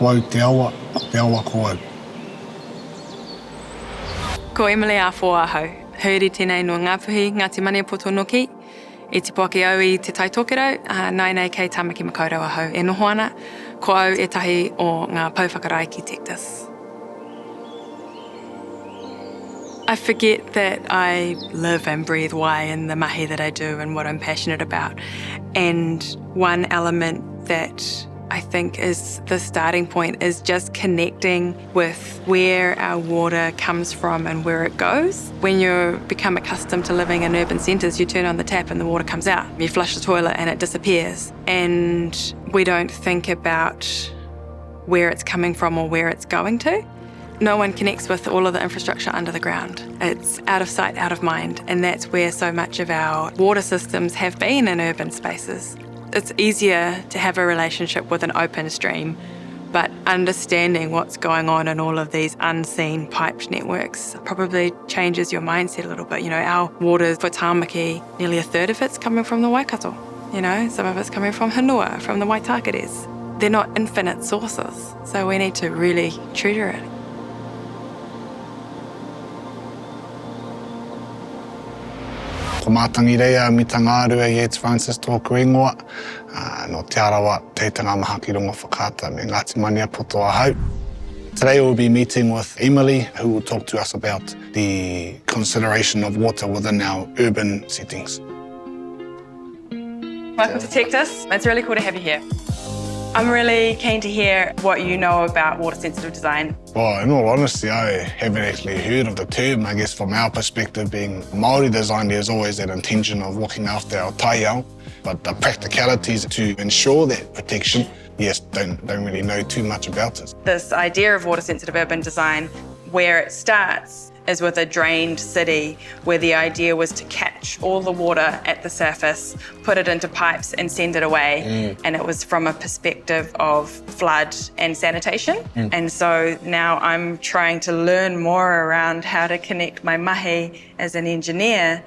Ko au te awa ko au. Ko Emily Afoa hau. Haere tēnei no Ngāpuhi, Ngāti Mane Potonoki. E te poake au I te taitokero, nai nei kei tamaki makaurau hau. E noho ana, ko au e tahi o ngā Pou Whakarae ki Tektus. I forget that I live and breathe why in the mahi that I do and what I'm passionate about. And one element that I think is the starting point is just connecting with where our water comes from and where it goes. When you become accustomed to living in urban centres, you turn on the tap and the water comes out. You flush the toilet and it disappears. And we don't think about where it's coming from or where it's going to. No one connects with all of the infrastructure under the ground. It's out of sight, out of mind, and that's where so much of our water systems have been in urban spaces. It's easier to have a relationship with an open stream, but understanding what's going on in all of these unseen piped networks probably changes your mindset a little bit. You know, our water for Tāmaki, nearly a third of it's coming from the Waikato. You know, some of it's coming from Hanua, from the Waitakares. They're not infinite sources, so we need to really treasure it. Ko mātangi reia mi tā ngārua I Yates Francis tōku ingoa, no Te Arawa teitanga maha ki rongo whakata me Ngāti Mane Potoa hau. Today we'll be meeting with Emily, who will talk to us about the consideration of water within our urban settings. Welcome to Tektus. It's really cool to have you here. I'm really keen to hear what you know about water-sensitive design. Well, in all honesty, I haven't actually heard of the term. I guess from our perspective, being Māori design, there's always that intention of looking after our Taiao, but the practicalities to ensure that protection, yes, don't really know too much about it. This idea of water-sensitive urban design, where it starts is with a drained city, where the idea was to catch all the water at the surface, put it into pipes and send it away. And it was from a perspective of flood and sanitation. And so now I'm trying to learn more around how to connect my mahi as an engineer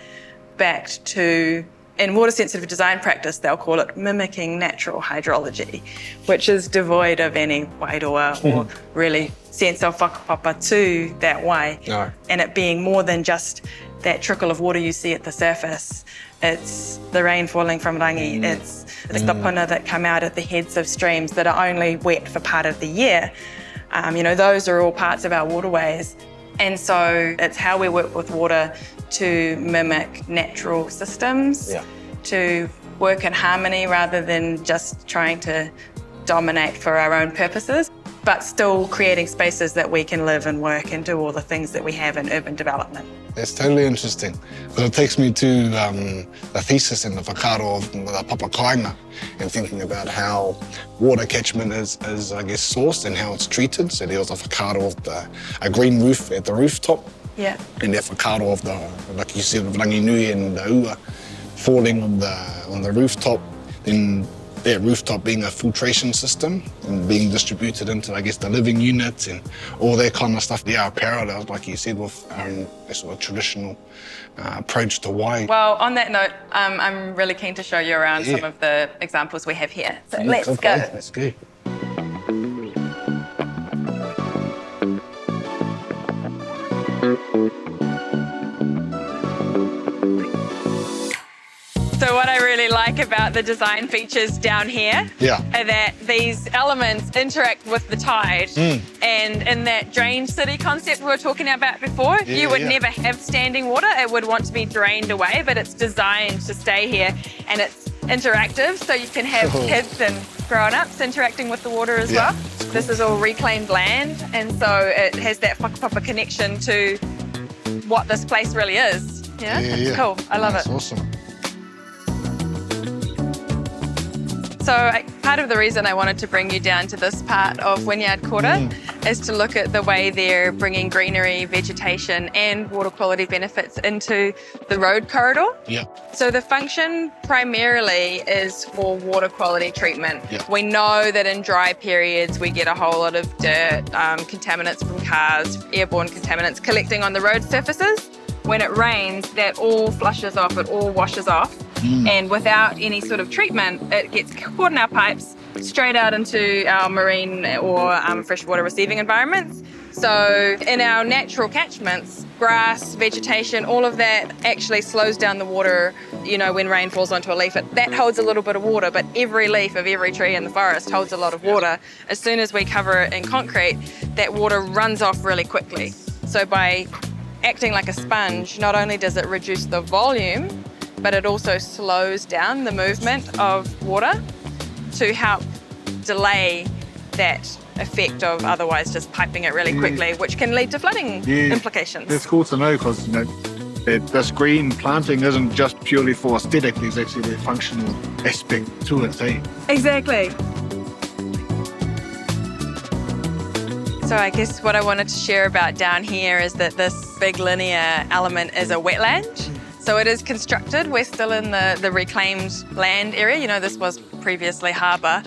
back to, in water-sensitive design practice, they'll call it mimicking natural hydrology, which is devoid of any wairoa or really sense of whakapapa to that way. No. And it being more than just that trickle of water you see at the surface. It's the rain falling from rangi. It's the puna that come out at the heads of streams that are only wet for part of the year. You know, those are all parts of our waterways. And so it's how we work with water to mimic natural systems, to work in harmony rather than just trying to dominate for our own purposes, but still creating spaces that we can live and work and do all the things that we have in urban development. That's totally interesting. But it takes me to the thesis and the whakaaro of the Papakāinga and thinking about how water catchment is I guess, sourced and how it's treated. So there was a whakaaro of a green roof at the rooftop. Yeah. And that whakaaro of the, like you said, of rangi nui and the ua falling on the rooftop. Then that rooftop being a filtration system and being distributed into, I guess, the living units and all that kind of stuff. There are parallels, like you said, with a sort of traditional approach to why. Well, on that note, I'm really keen to show you around some of the examples we have here. So let's go. Let's go. So what I really like about the design features down here are that these elements interact with the tide. And in that drained city concept we were talking about before, you would never have standing water. It would want to be drained away, but it's designed to stay here and it's interactive, so you can have kids and grown-ups interacting with the water as well. Cool. This is all reclaimed land, and so it has that whakapapa connection to what this place really is. It's cool. I love it. That's awesome. So part of the reason I wanted to bring you down to this part of Wynyard Quarter is to look at the way they're bringing greenery, vegetation and water quality benefits into the road corridor. So the function primarily is for water quality treatment. We know that in dry periods we get a whole lot of dirt, contaminants from cars, airborne contaminants collecting on the road surfaces. When it rains, that all flushes off, it all washes off. And without any sort of treatment, it gets caught in our pipes, straight out into our marine or freshwater receiving environments. So in our natural catchments, grass, vegetation, all of that actually slows down the water. When rain falls onto a leaf, that holds a little bit of water, but every leaf of every tree in the forest holds a lot of water. As soon as we cover it in concrete, that water runs off really quickly. So by acting like a sponge, not only does it reduce the volume, but it also slows down the movement of water to help delay that effect of otherwise just piping it really quickly, which can lead to flooding implications. It's cool to know because this green planting isn't just purely for aesthetic, there's actually a functional aspect to it, eh? Exactly. So I guess what I wanted to share about down here is that this big linear element is a wetland. So it is constructed. We're still in the reclaimed land area. This was previously harbour.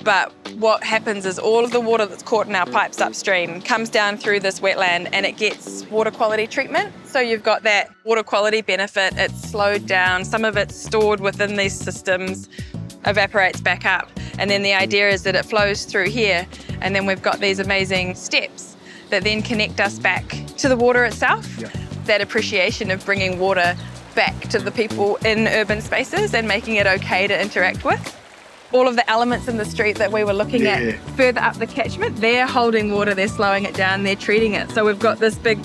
But what happens is all of the water that's caught in our pipes upstream comes down through this wetland and it gets water quality treatment. So you've got that water quality benefit. It's slowed down. Some of it's stored within these systems, evaporates back up. And then the idea is that it flows through here. And then we've got these amazing steps that then connect us back to the water itself. Yeah. That appreciation of bringing water back to the people in urban spaces and making it okay to interact with. All of the elements in the street that we were looking at further up the catchment, they're holding water, they're slowing it down, they're treating it. So we've got this big,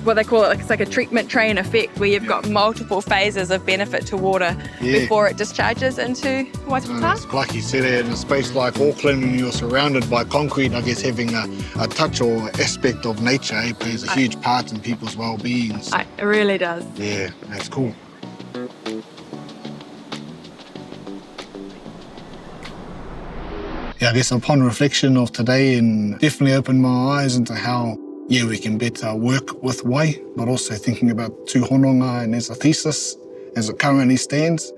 what they call it, it's like a treatment train effect where you've got multiple phases of benefit to water before it discharges into Waitata. Like you said, in a space like Auckland, when you're surrounded by concrete, I guess having a touch or aspect of nature plays a huge part in people's well-being. So. It really does. Yeah, that's cool. I guess upon reflection of today, and definitely opened my eyes into how we can better work with wai, but also thinking about Tūhononga and as a thesis as it currently stands,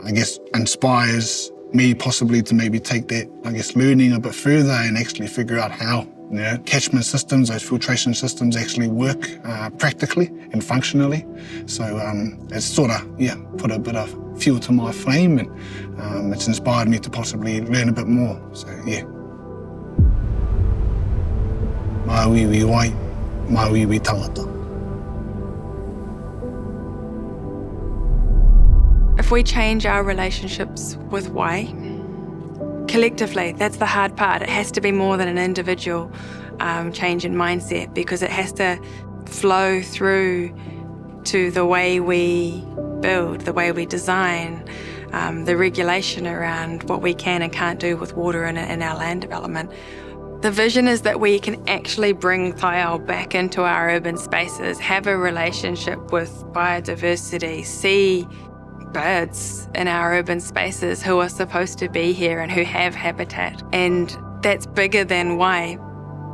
I guess inspires me possibly to maybe take that, learning a bit further and actually figure out how catchment systems, those filtration systems actually work practically and functionally. So it's sort of, put a bit of fuel to my flame, and it's inspired me to possibly learn a bit more. So, Mā wiwi wai, mā wiwi tangata. If we change our relationships with wai, collectively, that's the hard part. It has to be more than an individual change in mindset, because it has to flow through to the way we build, the way we design, the regulation around what we can and can't do with water in our land development. The vision is that we can actually bring Taiao back into our urban spaces, have a relationship with biodiversity, see birds in our urban spaces who are supposed to be here and who have habitat. And that's bigger than wai,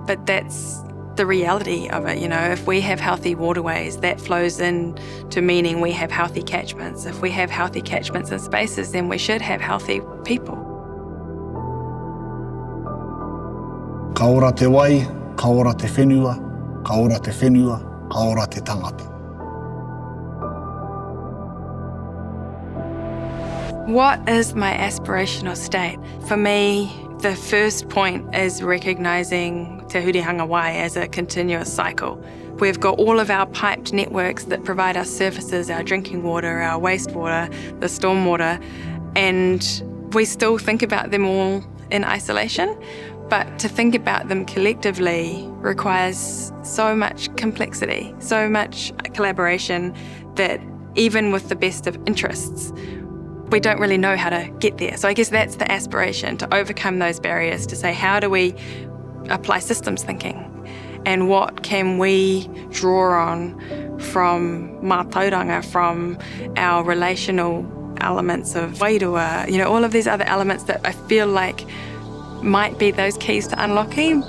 but that's the reality of it. If we have healthy waterways, that flows into meaning we have healthy catchments. If we have healthy catchments and spaces, then we should have healthy people. Ka ora te wai, ka ora te whenua, ka ora te whenua, ka ora te tangata. What is my aspirational state? For me, the first point is recognising te hurihanga wai as a continuous cycle. We've got all of our piped networks that provide us services, our drinking water, our wastewater, the stormwater, and we still think about them all in isolation. But to think about them collectively requires so much complexity, so much collaboration, that even with the best of interests, we don't really know how to get there. So I guess that's the aspiration, to overcome those barriers, to say, how do we apply systems thinking? And what can we draw on from mātauranga, from our relational elements of wairua, all of these other elements that I feel like might be those keys to unlocking.